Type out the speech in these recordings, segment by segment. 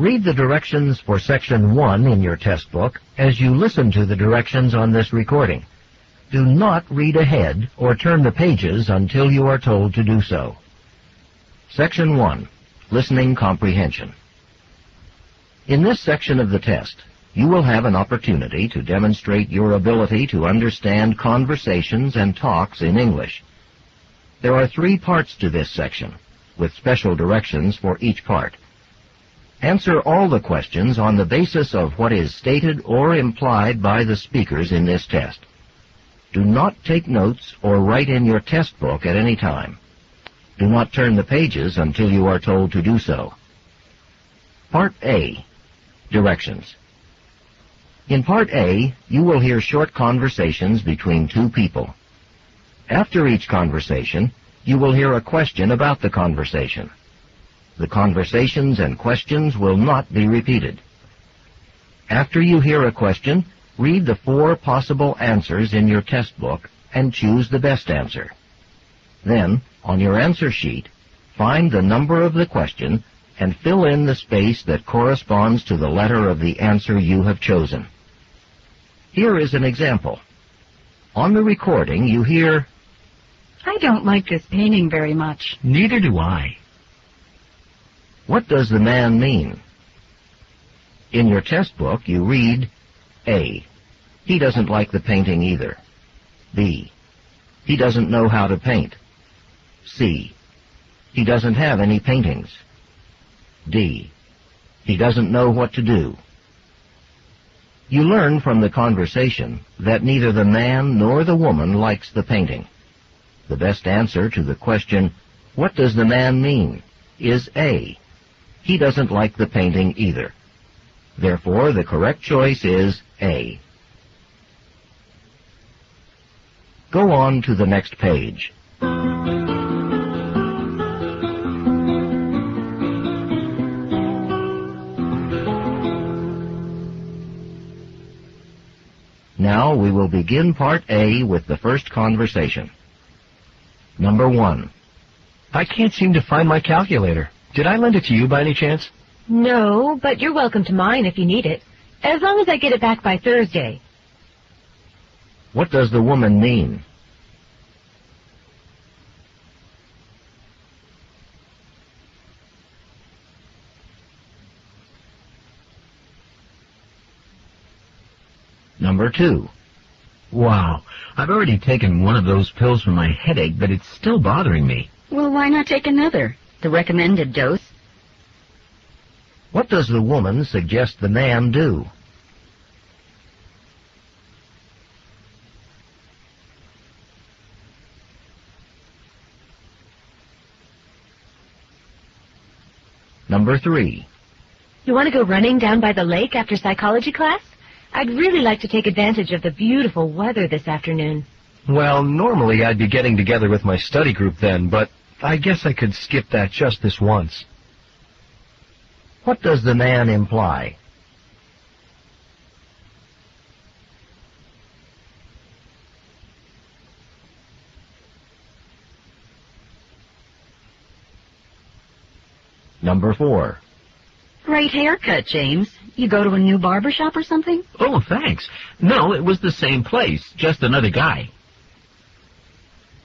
Read the directions for Section 1 in your test book as you listen to the directions on this recording. Do not read ahead or turn the pages until you are told to do so. Section 1. Listening Comprehension. In this section of the test, you will have an opportunity to demonstrate your ability to understand conversations and talks in English. There are 3 parts to this section, with special directions for each part. Answer all the questions on the basis of what is stated or implied by the speakers in this test. Do not take notes or write in your test book at any time. Do not turn the pages until you are told to do so. Part A. Directions. In Part A, you will hear short conversations between 2 people. After each conversation, you will hear a question about the conversation. The conversations and questions will not be repeated. After you hear a question, read the 4 possible answers in your test book and choose the best answer. Then, on your answer sheet, find the number of the question and fill in the space that corresponds to the letter of the answer you have chosen. Here is an example. On the recording, you hear, "I don't like this painting very much." "Neither do I." "What does the man mean?" In your test book, you read, A. He doesn't like the painting either. B. He doesn't know how to paint. C. He doesn't have any paintings. D. He doesn't know what to do. You learn from the conversation that neither the man nor the woman likes the painting. The best answer to the question, "What does the man mean?" is A. He doesn't like the painting either. Therefore, the correct choice is A. Go on to the next page. Now we will begin Part A with the first conversation. Number 1. "I can't seem to find my calculator. Did I lend it to you by any chance?" No, but you're welcome to mine if you need it, as long as I get it back by Thursday. What does the woman mean? Number 2. "Wow, I've already taken one of those pills for my headache, but it's still bothering me." Well, why not take another? The recommended dose. What does the woman suggest the man do? Number 3. You want to go running down by the lake after psychology class? I'd really like to take advantage of the beautiful weather this afternoon. "Well, normally I'd be getting together with my study group then, but I guess I could skip that just this once." What does the man imply? Number 4. Great haircut, James. You go to a new barber shop or something? "Oh, thanks. No, it was the same place, just another guy."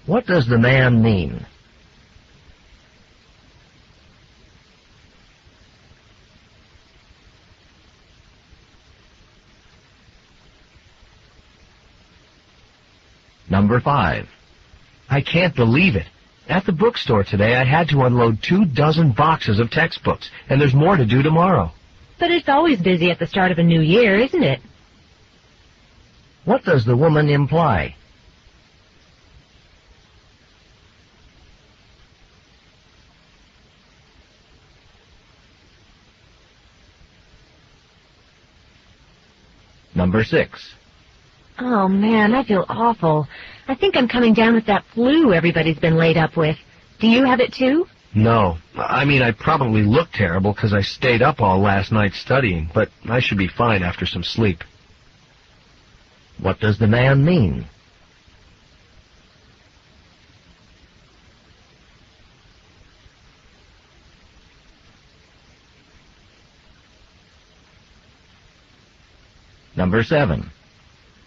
What does the man mean? Number 5. "I can't believe it. At the bookstore today, I had to unload 24 boxes of textbooks, and there's more to do tomorrow." But it's always busy at the start of a new year, isn't it? What does the woman imply? Number 6. Oh, man, I feel awful. I think I'm coming down with that flu everybody's been laid up with. Do you have it too? "No. I mean, I probably look terrible because I stayed up all last night studying, but I should be fine after some sleep." What does the man mean? Number 7.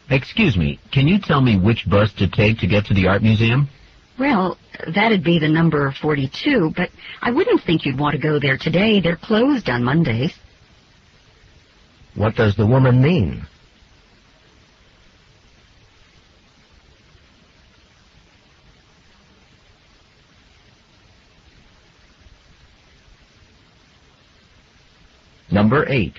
Excuse me, can you tell me which bus to take to get to the art museum? Well, that'd be the number 42, but I wouldn't think you'd want to go there today. They're closed on Mondays. What does the woman mean? Number 8.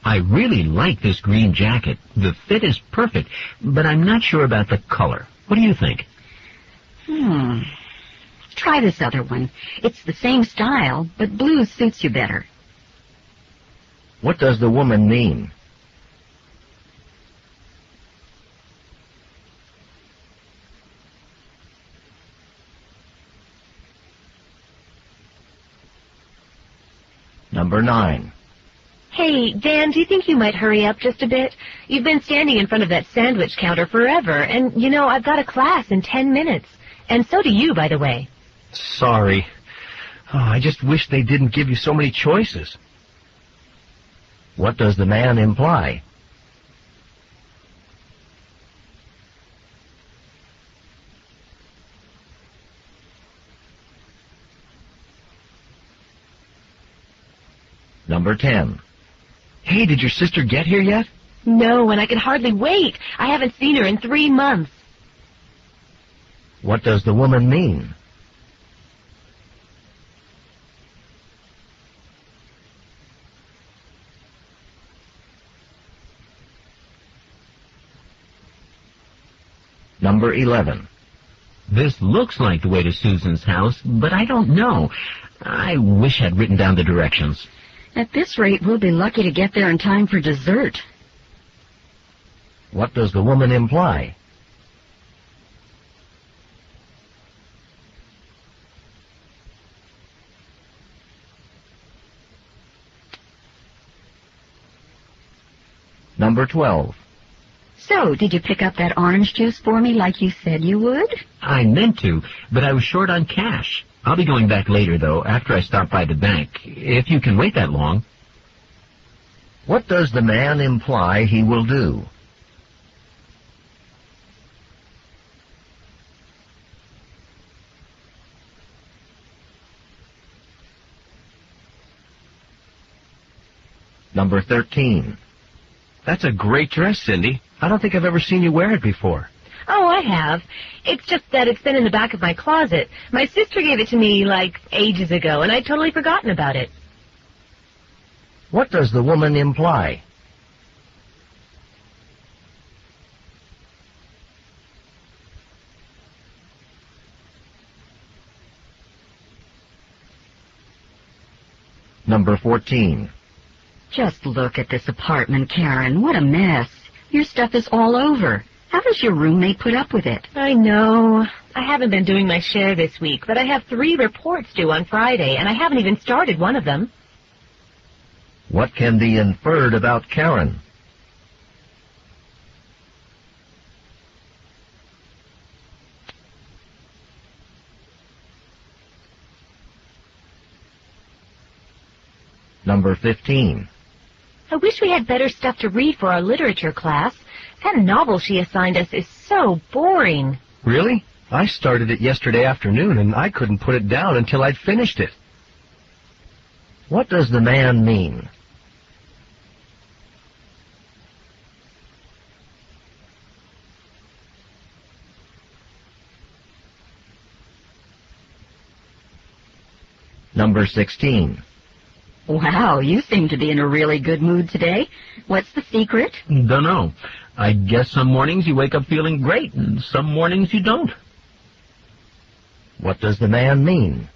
I really like this green jacket. The fit is perfect, but I'm not sure about the color. What do you think? Try this other one. It's the same style, but blue suits you better. What does the woman mean? Number 9. Hey, Dan, do you think you might hurry up just a bit? You've been standing in front of that sandwich counter forever, and, you know, I've got a class in 10 minutes. And so do you, by the way. Sorry. Oh, I just wish they didn't give you so many choices. What does the man imply? Number 10. Hey, did your sister get here yet? No, and I can hardly wait. I haven't seen her in 3 months. What does the woman mean? Number 11. This looks like the way to Susan's house, but I don't know. I wish I'd written down the directions. At this rate, we'll be lucky to get there in time for dessert. What does the woman imply? Number 12. So, did you pick up that orange juice for me like you said you would? I meant to, but I was short on cash. I'll be going back later, though, after I stop by the bank, if you can wait that long. What does the man imply he will do? Number 13. That's a great dress, Cindy. I don't think I've ever seen you wear it before. Oh, I have. It's just that it's been in the back of my closet. My sister gave it to me, like, ages ago, and I'd totally forgotten about it. What does the woman imply? Number 14. Just look at this apartment, Karen. What a mess. Your stuff is all over. How does your roommate put up with it? I know. I haven't been doing my share this week, but I have 3 reports due on Friday, and I haven't even started one of them. What can be inferred about Karen? Number 15. I wish we had better stuff to read for our literature class. That novel she assigned us is so boring. Really? I started it yesterday afternoon, and I couldn't put it down until I'd finished it. What does the man mean? Number 16. Wow, you seem to be in a really good mood today. What's the secret? Dunno. I guess some mornings you wake up feeling great, and some mornings you don't. What does the man mean?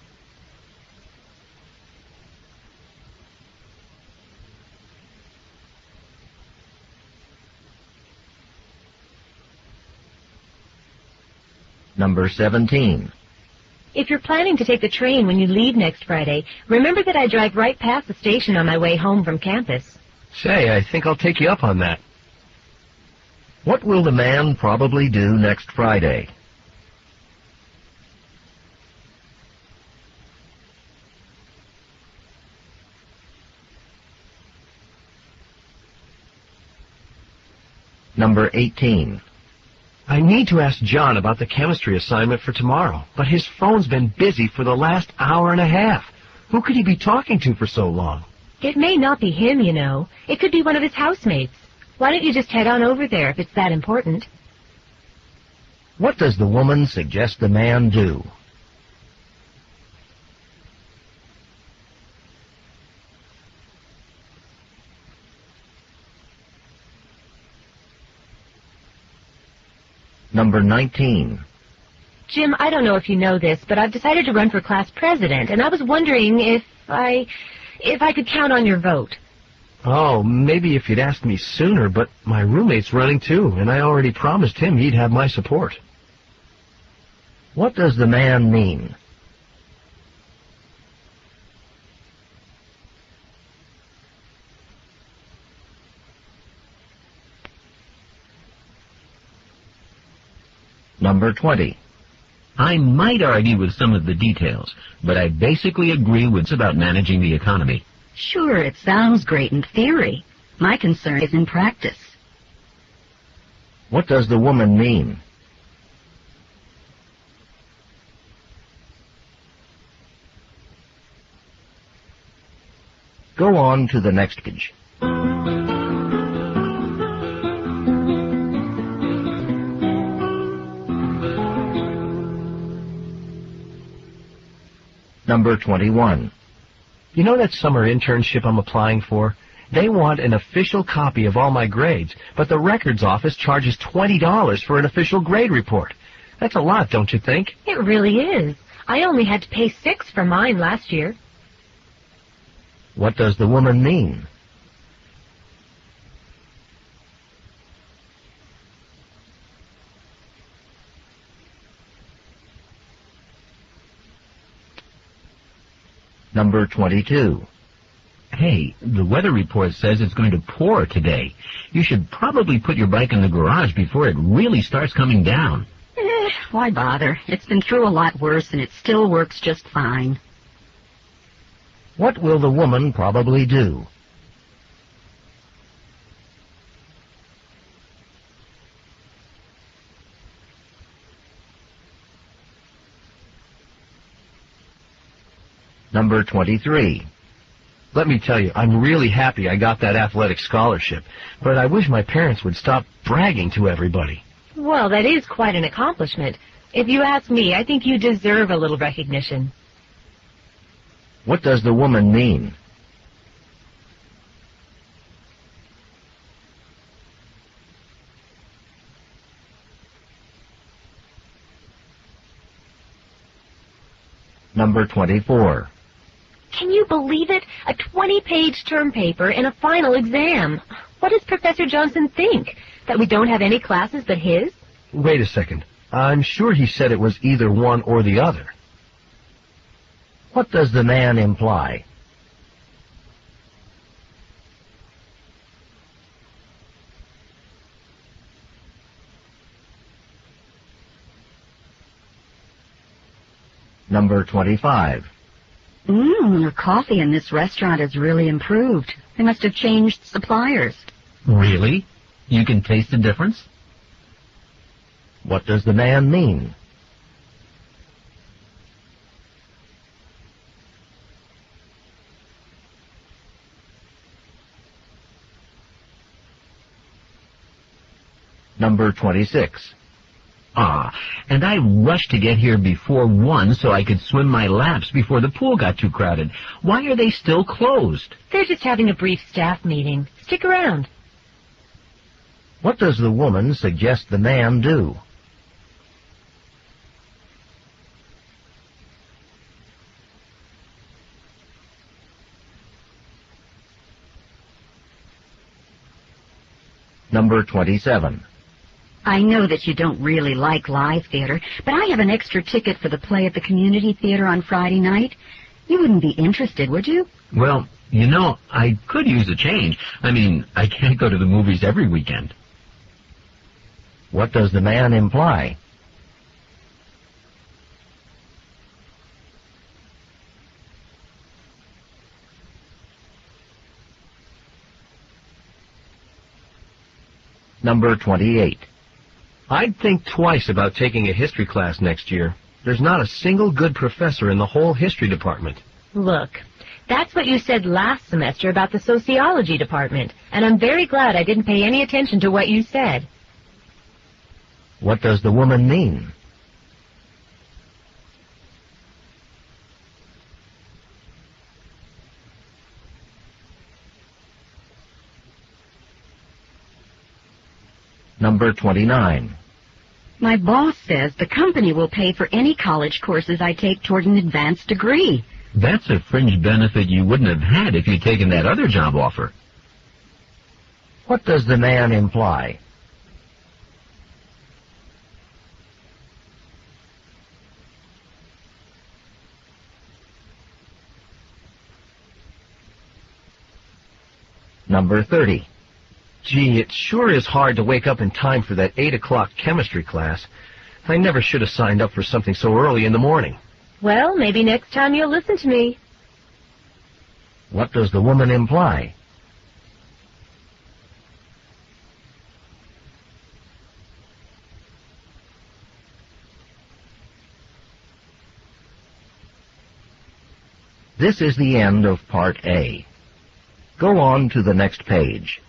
Number 17. If you're planning to take the train when you leave next Friday, remember that I drive right past the station on my way home from campus. Say, I think I'll take you up on that. What will the man probably do next Friday? Number 18. I need to ask John about the chemistry assignment for tomorrow, but his phone's been busy for the last hour and a half. Who could he be talking to for so long? It may not be him, you know. It could be one of his housemates. Why don't you just head on over there if it's that important? What does the woman suggest the man do? Number 19. Jim, I don't know if you know this, but I've decided to run for class president, and I was wondering if I could count on your vote. Oh, maybe if you'd asked me sooner, but my roommate's running too, and I already promised him he'd have my support. What does the man mean? Number 20. I might argue with some of the details, but I basically agree with about managing the economy. Sure, it sounds great in theory. My concern is in practice. What does the woman mean? Go on to the next page. Number 21. You know that summer internship I'm applying for? They want an official copy of all my grades, but the records office charges $20 for an official grade report. That's a lot, don't you think? It really is. I only had to pay $6 for mine last year. What does the woman mean? Number 22. Hey, the weather report says it's going to pour today. You should probably put your bike in the garage before it really starts coming down. Why bother? It's been through a lot worse, and it still works just fine. What will the woman probably do? Number 23. Let me tell you, I'm really happy I got that athletic scholarship, but I wish my parents would stop bragging to everybody. Well, that is quite an accomplishment. If you ask me, I think you deserve a little recognition. What does the woman mean? Number 24. Can you believe it? A 20-page term paper and a final exam. What does Professor Johnson think? That we don't have any classes but his? Wait a second. I'm sure he said it was either one or the other. What does the man imply? Number 25. Your coffee in this restaurant has really improved. They must have changed suppliers. Really? You can taste the difference? What does the man mean? Number 26. And I rushed to get here before 1 so I could swim my laps before the pool got too crowded. Why are they still closed? They're just having a brief staff meeting. Stick around. What does the woman suggest the man do? Number 27. I know that you don't really like live theater, but I have an extra ticket for the play at the community theater on Friday night. You wouldn't be interested, would you? Well, you know, I could use a change. I mean, I can't go to the movies every weekend. What does the man imply? Number 28. I'd think twice about taking a history class next year. There's not a single good professor in the whole history department. Look, that's what you said last semester about the sociology department, and I'm very glad I didn't pay any attention to what you said. What does the woman mean? Number 29. My boss says the company will pay for any college courses I take toward an advanced degree. That's a fringe benefit you wouldn't have had if you'd taken that other job offer. What does the man imply? Number 30. Gee, it sure is hard to wake up in time for that 8 o'clock chemistry class. I never should have signed up for something so early in the morning. Well, maybe next time you'll listen to me. What does the woman imply? This is the end of Part A. Go on to the next page.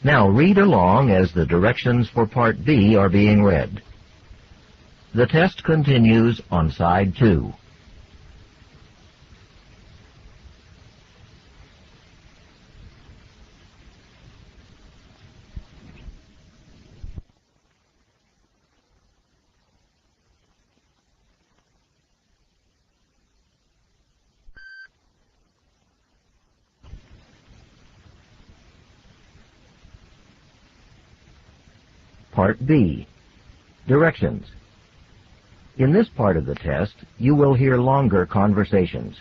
Now read along as the directions for Part B are being read. The test continues on Side 2. Part B. Directions. In this part of the test, you will hear longer conversations.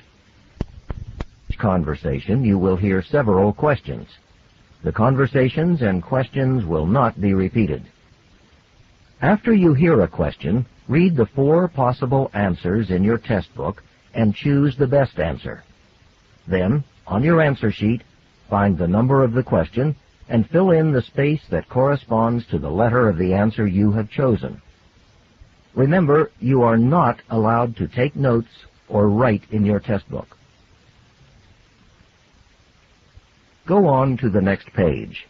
Each conversation, you will hear several questions. The conversations and questions will not be repeated. After you hear a question, read the 4 possible answers in your test book and choose the best answer. Then, on your answer sheet, find the number of the question and fill in the space that corresponds to the letter of the answer you have chosen. Remember, you are not allowed to take notes or write in your test book. Go on to the next page.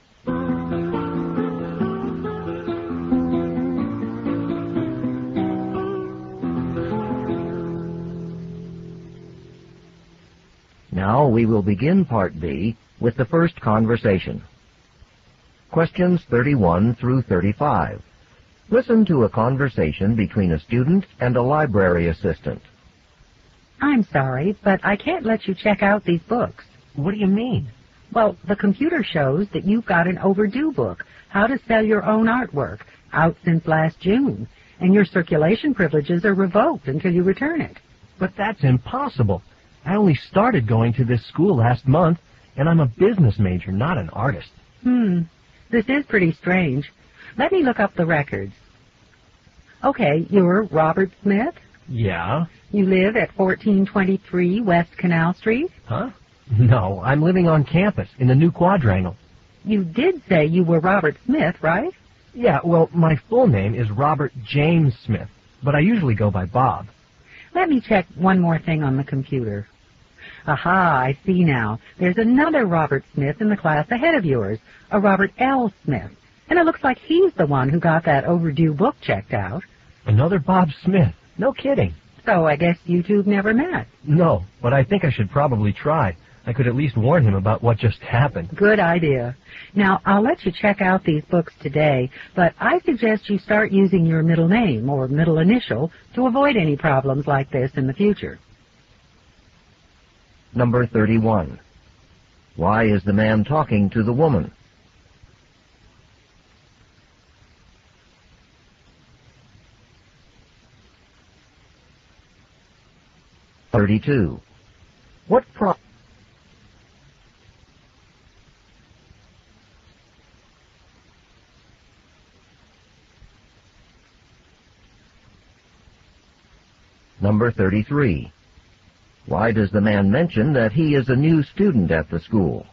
Now we will begin Part B with the first conversation. Questions 31 through 35. Listen to a conversation between a student and a library assistant. I'm sorry, but I can't let you check out these books. What do you mean? Well, the computer shows that you've got an overdue book, How to Sell Your Own Artwork, out since last June, and your circulation privileges are revoked until you return it. But that's impossible. I only started going to this school last month, and I'm a business major, not an artist. This is pretty strange. Let me look up the records. Okay, you're Robert Smith? Yeah? You live at 1423 West Canal Street? Huh? No, I'm living on campus in the new quadrangle. You did say you were Robert Smith, right? Yeah, well, my full name is Robert James Smith, but I usually go by Bob. Let me check one more thing on the computer. Aha, I see now. There's another Robert Smith in the class ahead of yours, a Robert L. Smith. And it looks like he's the one who got that overdue book checked out. Another Bob Smith? No kidding. So I guess you two've never met. No, but I think I should probably try. I could at least warn him about what just happened. Good idea. Now, I'll let you check out these books today, but I suggest you start using your middle name or middle initial to avoid any problems like this in the future. Number 31. Why is the man talking to the woman? (32) What problem? Number 33. Why does the man mention that he is a new student at the school?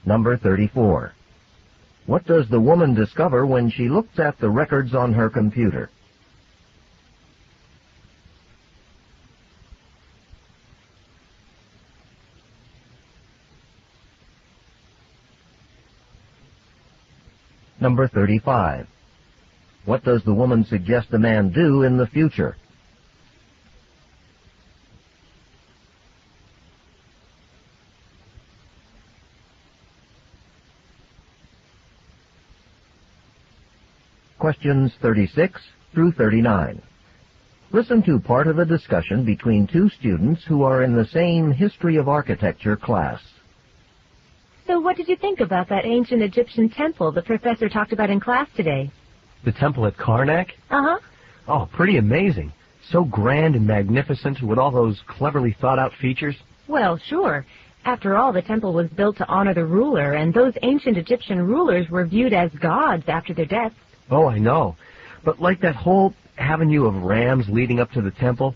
Number 34. What does the woman discover when she looks at the records on her computer? Number 35. What does the woman suggest the man do in the future? Questions 36 through 39. Listen to part of a discussion between two students who are in the same History of Architecture class. So what did you think about that ancient Egyptian temple the professor talked about in class today? The temple at Karnak? Uh-huh. Oh, pretty amazing. So grand and magnificent with all those cleverly thought-out features. Well, sure. After all, the temple was built to honor the ruler, and those ancient Egyptian rulers were viewed as gods after their deaths. Oh, I know. But like that whole avenue of rams leading up to the temple,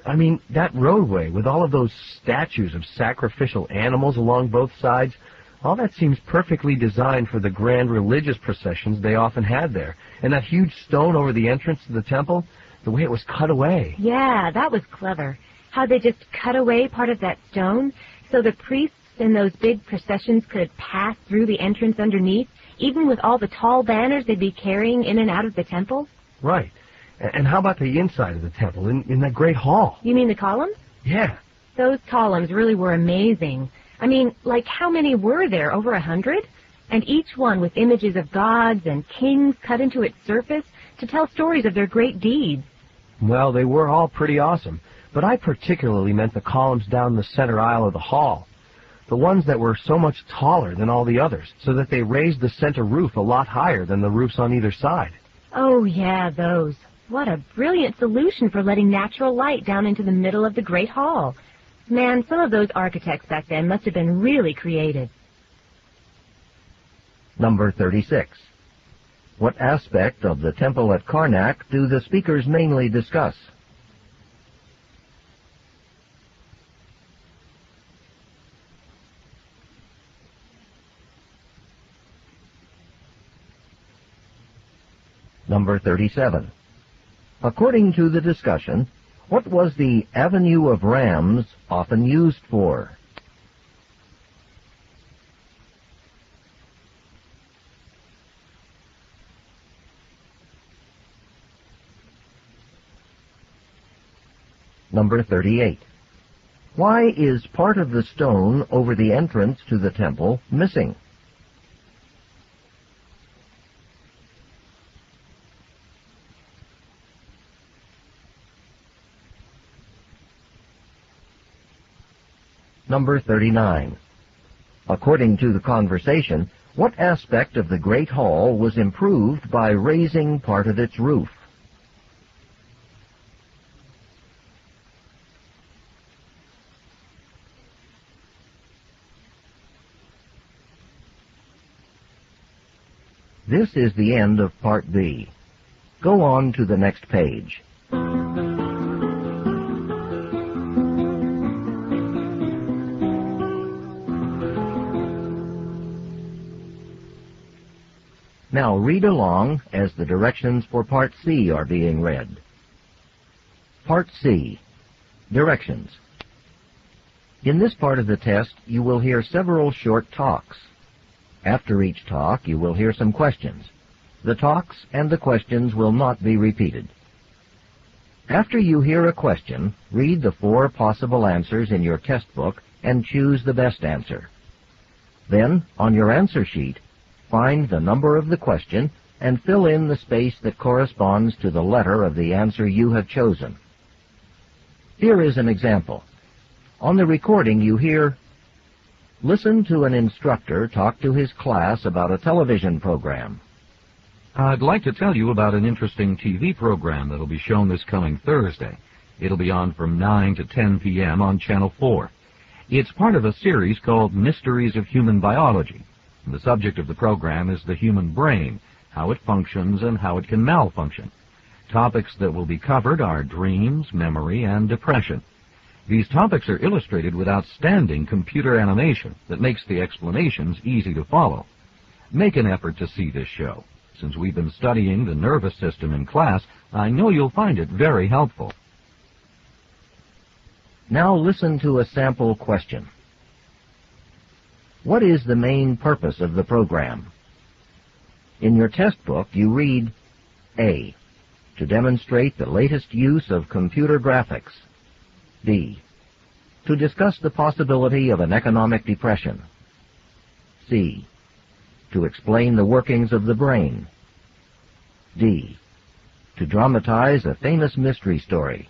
I mean, that roadway with all of those statues of sacrificial animals along both sides, all that seems perfectly designed for the grand religious processions they often had there. And that huge stone over the entrance to the temple, the way it was cut away. Yeah, that was clever. How they just cut away part of that stone so the priests in those big processions could pass through the entrance underneath, even with all the tall banners they'd be carrying in and out of the temple. Right. And how about the inside of the temple, in that great hall? You mean the columns? Yeah. Those columns really were amazing. I mean, like how many were there? Over 100? And each one with images of gods and kings cut into its surface to tell stories of their great deeds. Well, they were all pretty awesome, but I particularly meant the columns down the center aisle of the hall. The ones that were so much taller than all the others, so that they raised the center roof a lot higher than the roofs on either side. Oh, yeah, those. What a brilliant solution for letting natural light down into the middle of the Great Hall. Man, some of those architects back then must have been really creative. Number 36. What aspect of the temple at Karnak do the speakers mainly discuss? Number 37. According to the discussion, what was the avenue of rams often used for? Number 38. Why is part of the stone over the entrance to the temple missing? Number 39. According to the conversation, what aspect of the Great Hall was improved by raising part of its roof? This is the end of Part B. Go on to the next page. Now read along as the directions for Part C are being read. Part C. Directions. In this part of the test, you will hear several short talks. After each talk, you will hear some questions. The talks and the questions will not be repeated. After you hear a question, read the 4 possible answers in your test book and choose the best answer. Then, on your answer sheet, find the number of the question and fill in the space that corresponds to the letter of the answer you have chosen. Here is an example. On the recording you hear, "Listen to an instructor talk to his class about a television program." I'd like to tell you about an interesting TV program that'll be shown this coming Thursday. It'll be on from 9 to 10 p.m. on Channel 4. It's part of a series called Mysteries of Human Biology. The subject of the program is the human brain, how it functions and how it can malfunction. Topics that will be covered are dreams, memory, and depression. These topics are illustrated with outstanding computer animation that makes the explanations easy to follow. Make an effort to see this show. Since we've been studying the nervous system in class, I know you'll find it very helpful. Now listen to a sample question. What is the main purpose of the program? In your test book, you read A. To demonstrate the latest use of computer graphics. B. To discuss the possibility of an economic depression. C. To explain the workings of the brain. D. To dramatize a famous mystery story.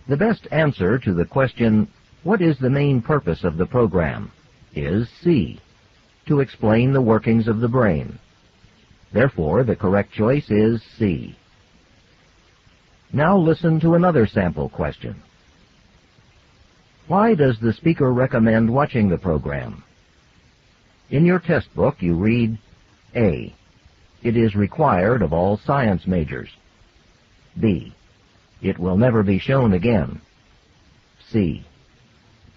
The best answer to the question, what is the main purpose of the program, is C. To explain the workings of the brain. Therefore, the correct choice is C. Now listen to another sample question. Why does the speaker recommend watching the program? In your test book, you read A. It is required of all science majors. B. It will never be shown again. C.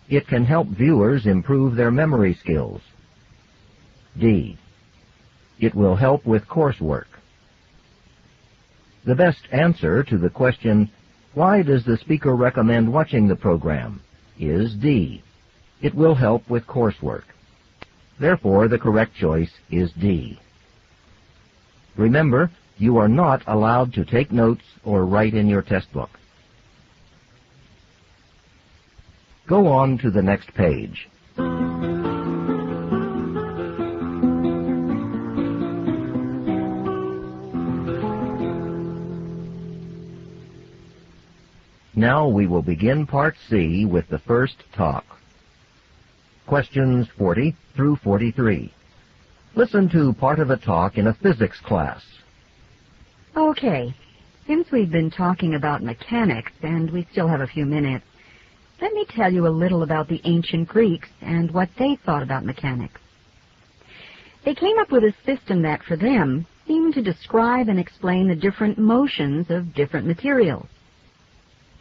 It can help viewers improve their memory skills. D. It will help with coursework. The best answer to the question, why does the speaker recommend watching the program, is D. It will help with coursework. Therefore, the correct choice is D. Remember, you are not allowed to take notes or write in your test book. Go on to the next page. Now we will begin Part C with the first talk. Questions 40 through 43. Listen to part of a talk in a physics class. Okay, since we've been talking about mechanics, and we still have a few minutes, let me tell you a little about the ancient Greeks and what they thought about mechanics. They came up with a system that, for them, seemed to describe and explain the different motions of different materials.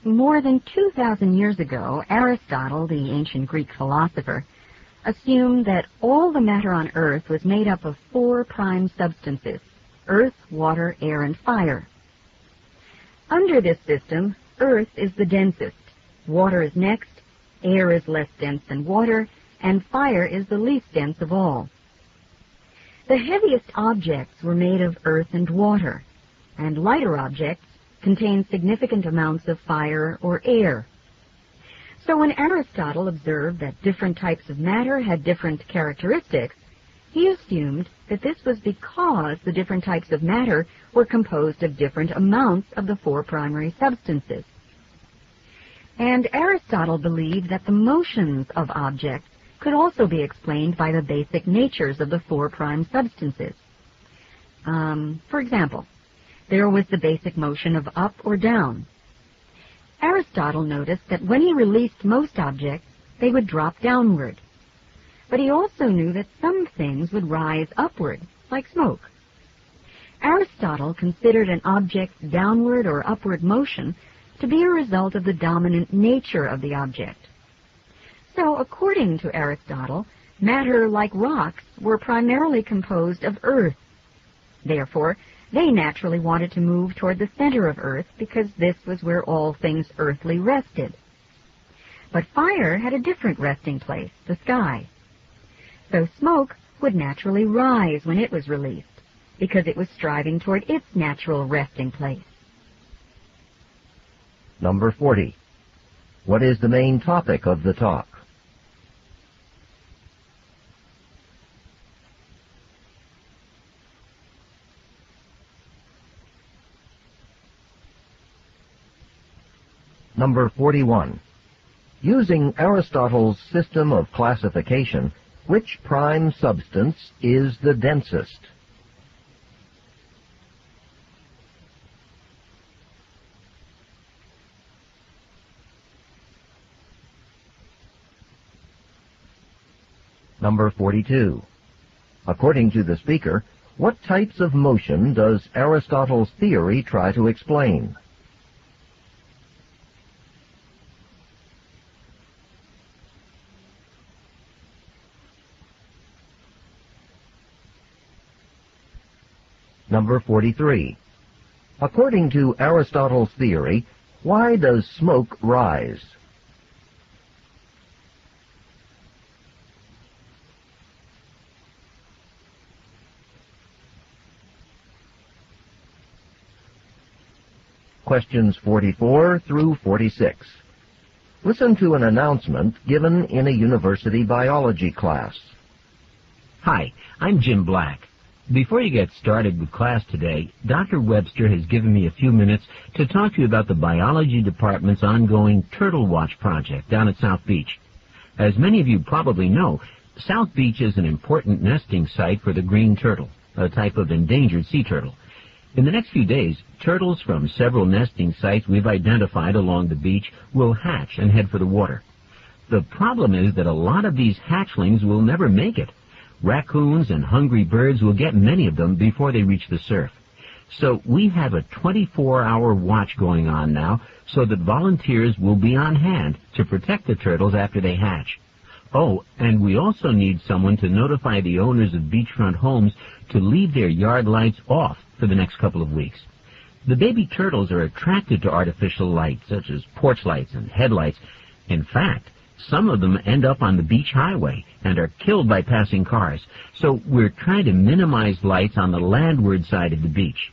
More than 2,000 years ago, Aristotle, the ancient Greek philosopher, assumed that all the matter on Earth was made up of 4 prime substances: earth, water, air, and fire. Under this system, Earth is the densest, water is next, air is less dense than water, and fire is the least dense of all. The heaviest objects were made of earth and water, and lighter objects contained significant amounts of fire or air. So when Aristotle observed that different types of matter had different characteristics, he assumed that this was because the different types of matter were composed of different amounts of the 4 primary substances. And Aristotle believed that the motions of objects could also be explained by the basic natures of the 4 prime substances. For example, there was the basic motion of up or down. Aristotle noticed that when he released most objects, they would drop downward. But he also knew that some things would rise upward, like smoke. Aristotle considered an object's downward or upward motion to be a result of the dominant nature of the object. So, according to Aristotle, matter like rocks were primarily composed of earth. Therefore, they naturally wanted to move toward the center of Earth because this was where all things earthly rested. But fire had a different resting place, the sky. So smoke would naturally rise when it was released because it was striving toward its natural resting place. Number 40. What is the main topic of the talk? Number 41. Using Aristotle's system of classification, which prime substance is the densest? Number 42. According to the speaker, what types of motion does Aristotle's theory try to explain? Number 43. According to Aristotle's theory, why does smoke rise? Questions 44 through 46. Listen to an announcement given in a university biology class. Hi, I'm Jim Black. Before you get started with class today, Dr. Webster has given me a few minutes to talk to you about the biology department's ongoing Turtle Watch project down at South Beach. As many of you probably know, South Beach is an important nesting site for the green turtle, a type of endangered sea turtle. In the next few days, turtles from several nesting sites we've identified along the beach will hatch and head for the water. The problem is that a lot of these hatchlings will never make it. Raccoons and hungry birds will get many of them before they reach the surf. So we have a 24-hour watch going on now so that volunteers will be on hand to protect the turtles after they hatch. Oh, and we also need someone to notify the owners of beachfront homes to leave their yard lights off for the next couple of weeks. The baby turtles are attracted to artificial lights, such as porch lights and headlights. In fact, some of them end up on the beach highway and are killed by passing cars. So we're trying to minimize lights on the landward side of the beach.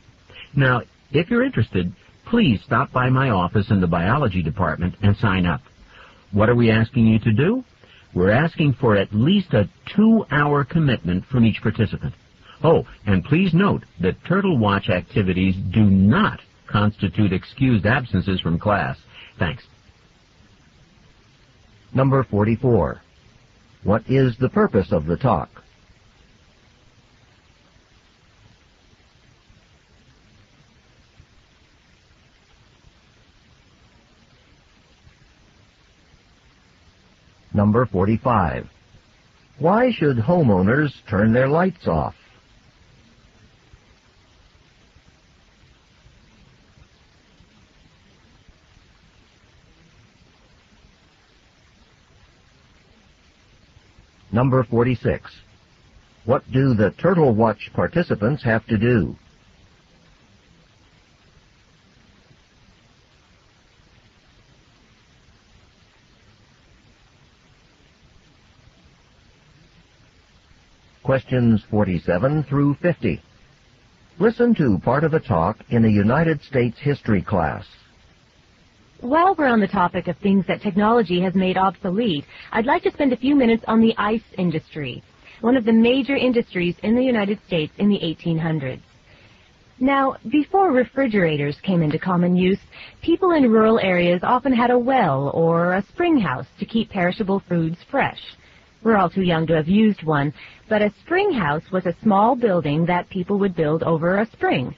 Now, if you're interested, please stop by my office in the biology department and sign up. What are we asking you to do? We're asking for at least a 2-hour commitment from each participant. Oh, and please note that Turtle Watch activities do not constitute excused absences from class. Thanks. Number 44. What is the purpose of the talk? Number 45. Why should homeowners turn their lights off? Number 46. What do the Turtle Watch participants have to do? Questions 47 through 50. Listen to part of a talk in a United States history class. While we're on the topic of things that technology has made obsolete, I'd like to spend a few minutes on the ice industry, one of the major industries in the United States in the 1800s. Now, before refrigerators came into common use, people in rural areas often had a well or a spring house to keep perishable foods fresh. We're all too young to have used one, but a spring house was a small building that people would build over a spring.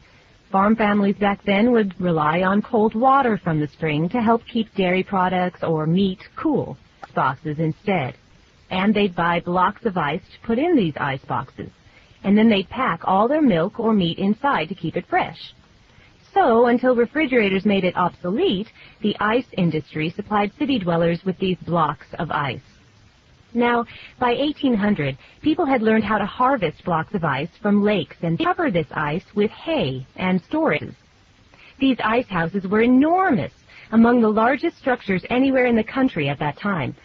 Farm families back then would rely on cold water from the spring to help keep dairy products or meat cool, boxes instead. And they'd buy blocks of ice to put in these ice boxes. And then they'd pack all their milk or meat inside to keep it fresh. So, until refrigerators made it obsolete, the ice industry supplied city dwellers with these blocks of ice. Now, by 1800, people had learned how to harvest blocks of ice from lakes and cover this ice with hay and storages. These ice houses were enormous, among the largest structures anywhere in the country at that time.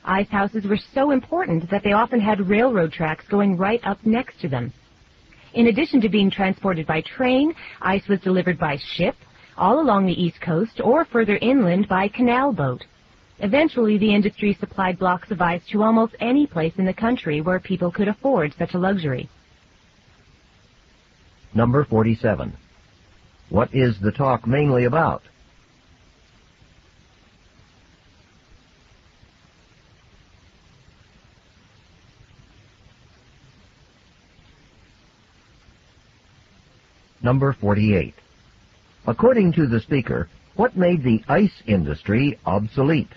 Ice houses were so important that they often had railroad tracks going right up next to them. In addition to being transported by train, ice was delivered by ship, all along the East Coast, or further inland by canal boat. Eventually, the industry supplied blocks of ice to almost any place in the country where people could afford such a luxury. Number 47. What is the talk mainly about? Number 48. According to the speaker, what made the ice industry obsolete?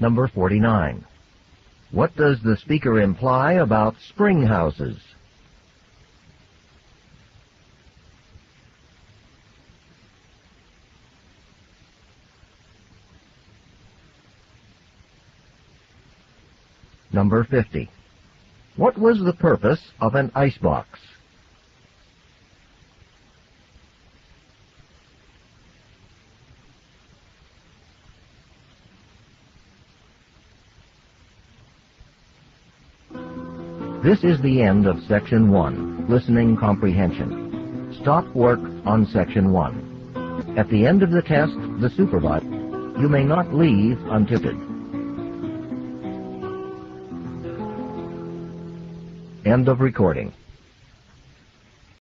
Number 49. What does the speaker imply about spring houses? Number 50. What was the purpose of an icebox? This is the end of Section 1, Listening Comprehension. Stop work on Section 1. At the end of the test, the supervisor, you may not leave until end of recording.